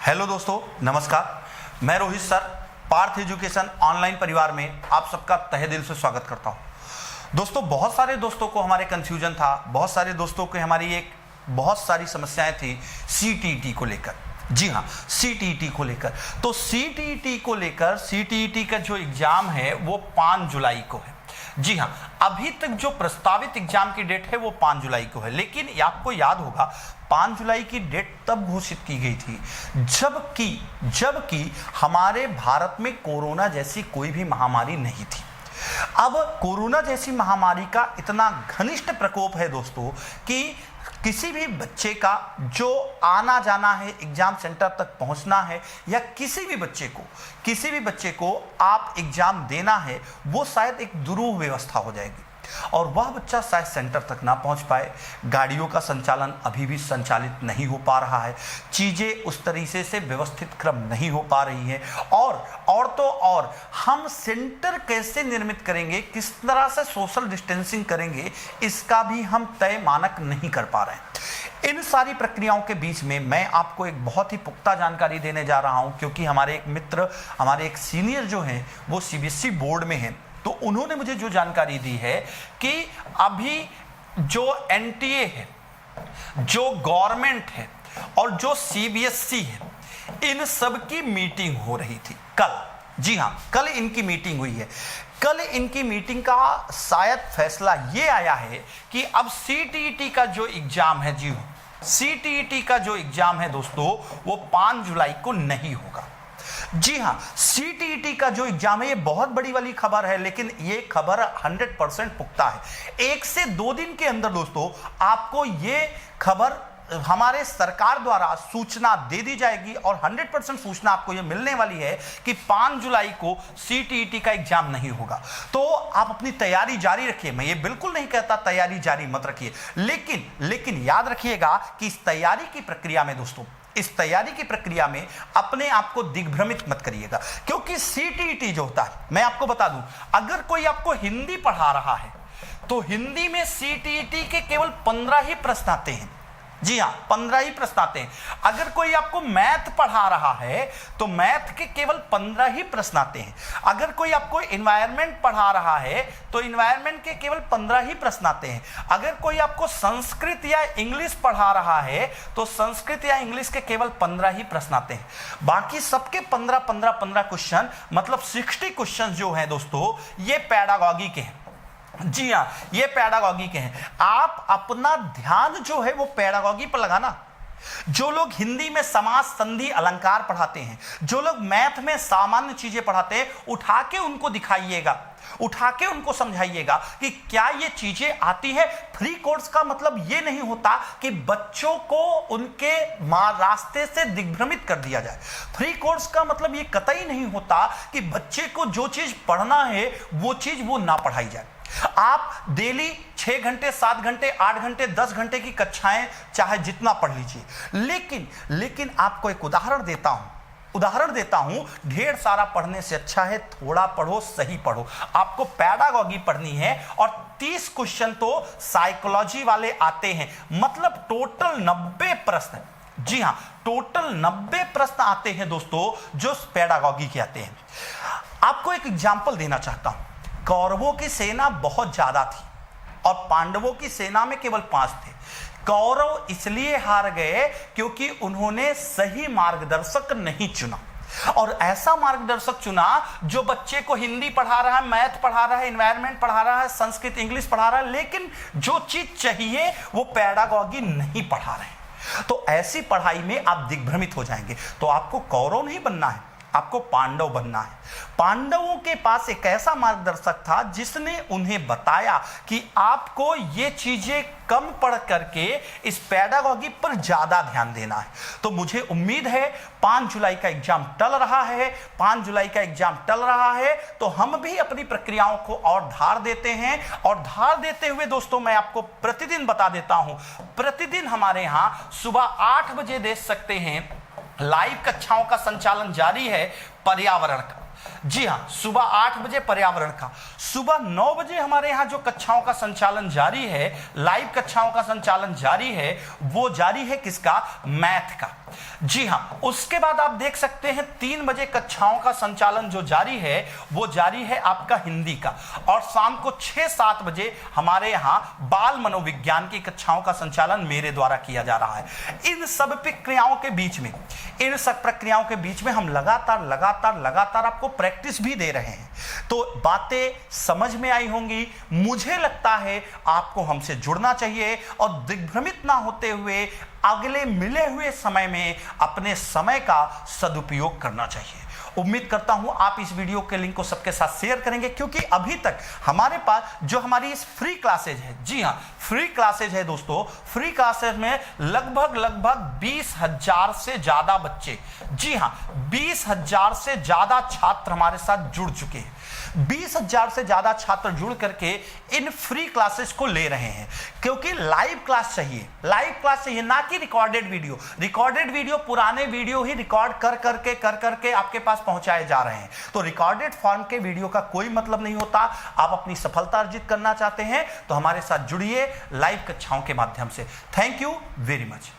Hello दोस्तों, नमस्कार। मैं Rohit sir, Parth Education online परिवार में आप सबका तहे दिल से स्वागत करता हूं। दोस्तों, बहुत सारे दोस्तों को हमारे कंफ्यूजन था, बहुत सारे दोस्तों को हमारी बहुत सारी समस्याएं थी सीटीईटी को लेकर। जी हाँ, सीटीईटी को लेकर। तो सीटीईटी को लेकर सीटीईटी का जो एग्जाम है वो 5 जुलाई को है। जी हाँ, अभी तक जो प्रस्तावित एग्जाम की डेट है वो 5 जुलाई को है, लेकिन आपको याद होगा 5 जुलाई की डेट तब घोषित की गई थी जबकि हमारे भारत में कोरोना जैसी कोई भी महामारी नहीं थी। अब कोरोना जैसी महामारी का इतना घनिष्ठ प्रकोप है दोस्तों कि किसी भी बच्चे का जो आना जाना है, एग्जाम सेंटर तक पहुंचना है, या किसी भी बच्चे को आप एग्जाम देना है, वो शायद एक दुरूह व्यवस्था हो जाएगी और वह बच्चा शायद सेंटर तक ना पहुंच पाए। गाड़ियों का संचालन अभी भी संचालित नहीं हो पा रहा है, चीजें उस तरीके से व्यवस्थित क्रम नहीं हो पा रही है। और हम सेंटर कैसे निर्मित करेंगे, किस तरह से सोशल डिस्टेंसिंग करेंगे, इसका भी हम तय मानक नहीं कर पा रहे हैं। इन सारी प्रक्रियाओं के बीच में मैं आपको एक बहुत ही पुख्ता जानकारी देने जा रहा हूं, क्योंकि हमारे एक मित्र, हमारे एक सीनियर जो हैं वो सीबीएसई बोर्ड में हैं, तो उन्होंने मुझे जो जानकारी दी है कि अभी जो एनटीए है, जो गवर्नमेंट है और जो सीबीएसई है, इन सब की मीटिंग हो रही थी कल। जी हाँ, कल इनकी मीटिंग हुई है। कल इनकी मीटिंग का शायद फैसला ये आया है कि अब सीटीईटी का जो एग्जाम है, जी सीटीईटी का जो एग्जाम है दोस्तों, वो 5 जुलाई को नहीं होगा। जी हाँ, सीटीईटी का जो एग्जाम है, ये बहुत बड़ी वाली खबर है, लेकिन ये खबर 100% पुख्ता है। 1 से 2 दिन के अंदर दोस्तों आपको ये खबर हमारे सरकार द्वारा सूचना दे दी जाएगी और 100% सूचना आपको ये मिलने वाली है कि 5 जुलाई को सीटीईटी का एग्जाम नहीं होगा। तो आप अपनी तैयारी जारी रखिए। मैं ये बिल्कुल नहीं कहता तैयारी जारी मत रखिए, लेकिन याद रखिएगा कि इस तैयारी की प्रक्रिया में दोस्तों, इस तैयारी की प्रक्रिया में अपने आप को दिग्भ्रमित मत करिएगा, क्योंकि सीटीईटी जो होता है, मैं आपको बता दूं, अगर कोई आपको हिंदी पढ़ा रहा है तो हिंदी में सीटीईटी के केवल 15 ही प्रश्न आते हैं। जी हाँ, 15 ही प्रश्न आते हैं। अगर कोई आपको मैथ पढ़ा रहा है तो मैथ के केवल 15 ही प्रश्न आते हैं। अगर कोई आपको एनवायरनमेंट पढ़ा रहा है तो एनवायरनमेंट के केवल 15 ही प्रश्न आते हैं। अगर कोई आपको संस्कृत या इंग्लिश पढ़ा रहा है तो संस्कृत या इंग्लिश के केवल 15 ही प्रश्न आते हैं। बाकी सबके 15 क्वेश्चन, मतलब 60 क्वेश्चन जो हैं दोस्तों, ये पेडागॉजी के हैं। जी हाँ, ये पेडागॉजी के हैं। आप अपना ध्यान जो है वो पेडागॉजी पर लगाना। जो लोग हिंदी में समास, संधि, अलंकार पढ़ाते हैं, जो लोग मैथ में सामान्य चीजें पढ़ाते हैं, उठा के उनको दिखाइएगा, उठा के उनको समझाइएगा कि क्या ये चीजें आती है। फ्री कोर्स का मतलब ये नहीं होता कि बच्चों को उनके रास्ते से दिग्भ्रमित कर दिया जाए। फ्री कोर्स का मतलब ये कतई नहीं होता कि बच्चे को जो चीज पढ़ना है वो चीज वो ना पढ़ाई जाए। आप डेली 6 घंटे, 7 घंटे, 8 घंटे, 10 घंटे की कक्षाएं चाहे जितना पढ़ लीजिए, लेकिन आपको एक उदाहरण देता हूं, ढेर सारा पढ़ने से अच्छा है थोड़ा पढ़ो, सही पढ़ो। आपको पेडागॉजी पढ़नी है और 30 क्वेश्चन तो साइकोलॉजी वाले आते हैं, मतलब टोटल 90 प्रश्न। जी हां, टोटल 90 प्रश्न आते हैं दोस्तों जो पेडागॉजी के आते हैं। आपको एक एग्जाम्पल देना चाहता हूं। कौरवों की सेना बहुत ज्यादा थी और पांडवों की सेना में केवल 5 थे। कौरव इसलिए हार गए क्योंकि उन्होंने सही मार्गदर्शक नहीं चुना, और ऐसा मार्गदर्शक चुना जो बच्चे को हिंदी पढ़ा रहा है, मैथ पढ़ा रहा है, एनवायरनमेंट पढ़ा रहा है, संस्कृत, इंग्लिश पढ़ा रहा है, लेकिन जो चीज चाहिए वो पेडागॉजी नहीं पढ़ा रहे। तो ऐसी पढ़ाई में आप दिग्भ्रमित हो जाएंगे। तो आपको कौरव नहीं बनना है, आपको पांडव बनना है। पांडवों के पास एक ऐसा मार्गदर्शक था जिसने उन्हें बताया कि आपको ये चीजें कम पढ़ करके इस पेडागॉजी पर ज्यादा ध्यान देना है। तो मुझे उम्मीद है 5 जुलाई का एग्जाम टल रहा है, तो हम भी अपनी प्रक्रियाओं को और धार देते हैं। और धार देते हुए दोस्तों मैं आपको प्रतिदिन बता देता हूं, प्रतिदिन हमारे यहां सुबह 8 बजे देख सकते हैं लाइव कक्षाओं का संचालन जारी है पर्यावरण का। जी हाँ, सुबह 8 बजे पर्यावरण का, सुबह 9 बजे हमारे यहाँ जो कक्षाओं का संचालन जारी है, लाइव कक्षाओं का संचालन जारी है, वो जारी है किसका? मैथ का। जी हाँ, उसके बाद आप देख सकते हैं 3 बजे कक्षाओं का संचालन जो जारी है वो जारी है आपका हिंदी का, और शाम को 6-7 बजे हमारे यहाँ बाल मनोविज्ञान की कक्षाओं का संचालन मेरे द्वारा किया जा रहा है। इन सब प्रक्रियाओं के बीच में, इन सब प्रक्रियाओं के बीच में हम लगातार आपको प्रैक्टिस भी दे रहे हैं, तो बातें समझ में आई होंगी। मुझे लगता है आपको हमसे जुड़ना चाहिए और दिग्भ्रमित ना होते हुए अगले मिले हुए समय में अपने समय का सदुपयोग करना चाहिए। उम्मीद करता हूं आप इस वीडियो के लिंक को सबके साथ शेयर करेंगे, क्योंकि अभी तक हमारे पास जो हमारी इस फ्री क्लासेज है, जी हां फ्री क्लासेज है दोस्तों, फ्री क्लासेज में लगभग 20,000 से ज्यादा बच्चे, जी हां 20,000 से ज्यादा छात्र हमारे साथ जुड़ चुके हैं। 20,000 से ज्यादा छात्र जुड़ करके इन फ्री क्लासेस को ले रहे हैं, क्योंकि लाइव क्लास चाहिए, लाइव क्लास चाहिए, ना कि रिकॉर्डेड वीडियो। रिकॉर्डेड वीडियो पुराने वीडियो ही रिकॉर्ड कर करके आपके पास पहुंचाए जा रहे हैं, तो रिकॉर्डेड फॉर्म के वीडियो का कोई मतलब नहीं होता। आप अपनी सफलता अर्जित करना चाहते हैं तो हमारे साथ जुड़िए लाइव कक्षाओं के माध्यम से। Thank you very much.